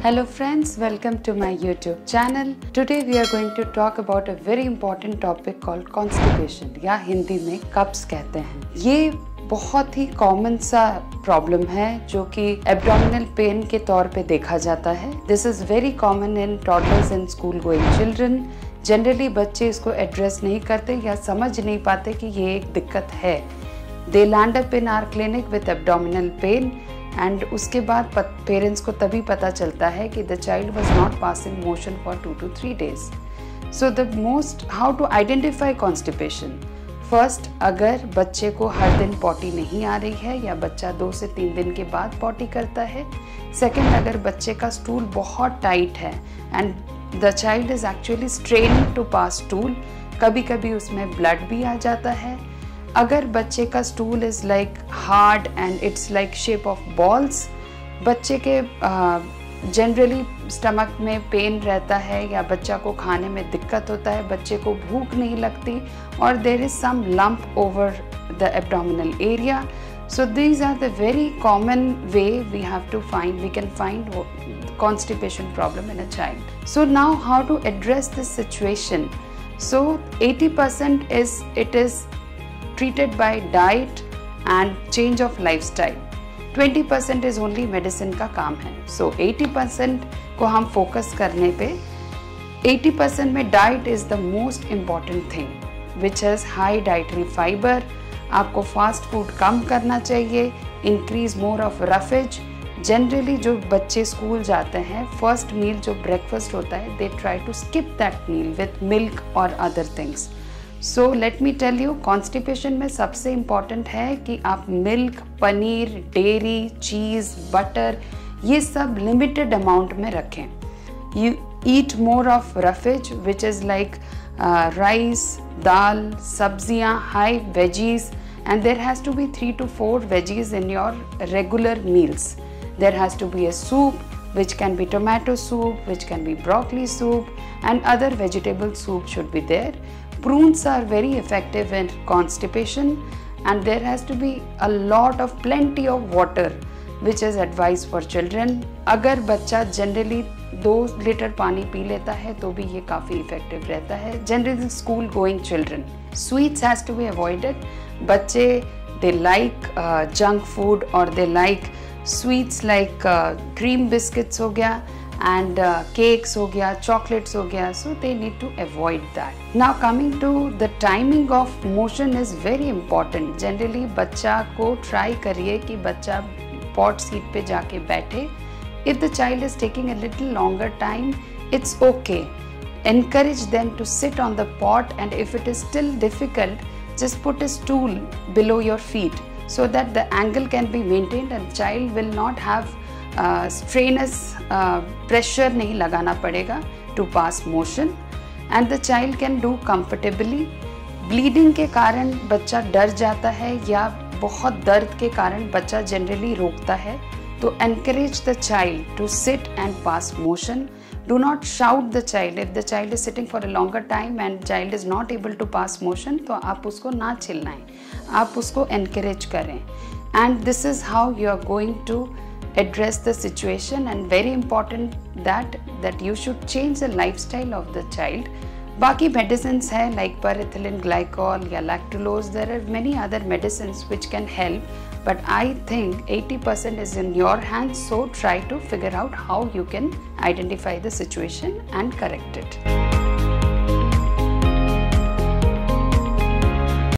Hello friends, welcome to my YouTube channel. Today we are going to talk about a very important topic called constipation या हिंदी में कब्ज कहते हैं। ये बहुत ही कॉमन सा प्रॉब्लम है जो कि एब्डोमिनल पेन के तौर पे देखा जाता है। This is very common in toddlers and school going children. Generally बच्चे इसको एड्रेस नहीं करते या समझ नहीं पाते कि ये एक दिक्कत है। They land up in our clinic with abdominal pain and उसके बाद पेरेंट्स को तभी पता चलता है कि the child was not passing motion for 2 to 3 days। So the most how to identify constipation. First, अगर बच्चे को हर दिन पॉटी नहीं आ रही है या बच्चा 2 से 3 दिन के बाद पॉटी करता है। सेकेंड, अगर बच्चे का स्टूल बहुत टाइट है and the child is actually straining to pass stool, कभी कभी उसमें ब्लड भी आ जाता है। अगर बच्चे का stool is like hard and it's like shape of balls, बच्चे के जनरली स्टमक में पेन रहता है या बच्चा को खाने में दिक्कत होता है, बच्चे को भूख नहीं लगती और there is some lump over the abdominal area. So these are the very common way we can find constipation problem in a child. So now how to address this situation? So 80% is treated by diet and change of lifestyle. 20% is only medicine का काम है। So 80% को हम focus करने पे 80% में diet is the most important thing, which is high dietary fiber। आपको fast food कम करना चाहिए, increase more of roughage. Generally जो बच्चे स्कूल जाते हैं, फर्स्ट मील जो ब्रेकफास्ट होता है, they try to skip that meal with milk और other things. So let me tell you, constipation में सबसे इम्पॉर्टेंट है कि आप milk, paneer, dairy, cheese, butter, ये सब लिमिटेड अमाउंट में रखें। You eat more of roughage which is like rice, dal, सब्जियाँ, high veggies, and there has to be 3 to 4 veggies in your regular meals. There has to be a soup which can be tomato soup, which can be broccoli soup, and other vegetable soup should be there. Prunes are very effective in constipation, and there has to be a lot of plenty of water which is advised for children. अगर बच्चा generally 2 litre पानी P लेता है तो भी ये काफ़ी effective रहता है। Generally school going children, sweets has to be avoided. बच्चे दे लाइक जंक फूड और they like sweets like cream biscuits हो गया एंड केक्स हो गया, चॉकलेट्स हो गया, so they need to avoid that. Now coming to the timing of motion is very important. Generally बच्चा को ट्राई करिए कि बच्चा पॉट सीट पे जाके बैठे। If the child is taking a little longer time, it's okay. Encourage them to sit on the pot, and if it is still difficult, just put a stool below your feet so that the angle can be maintained and child will not have strenuous pressure नहीं लगाना पड़ेगा to pass motion, and the child can do comfortably. Bleeding के कारण बच्चा डर जाता है या बहुत दर्द के कारण बच्चा जनरली रोकता है, तो encourage the child to sit and pass motion. Do not shout the child. If the child is sitting for a longer time and child is not able to pass motion, तो आप उसको ना चिल्लाएं, आप उसको encourage करें। And this is how you are going to address the situation, and very important that you should change the lifestyle of the child. बाकी medicines है like paraethylene glycol या lactulose. There are many other medicines which can help, but I think 80% is in your hands, so try to figure out how you can identify the situation and correct it.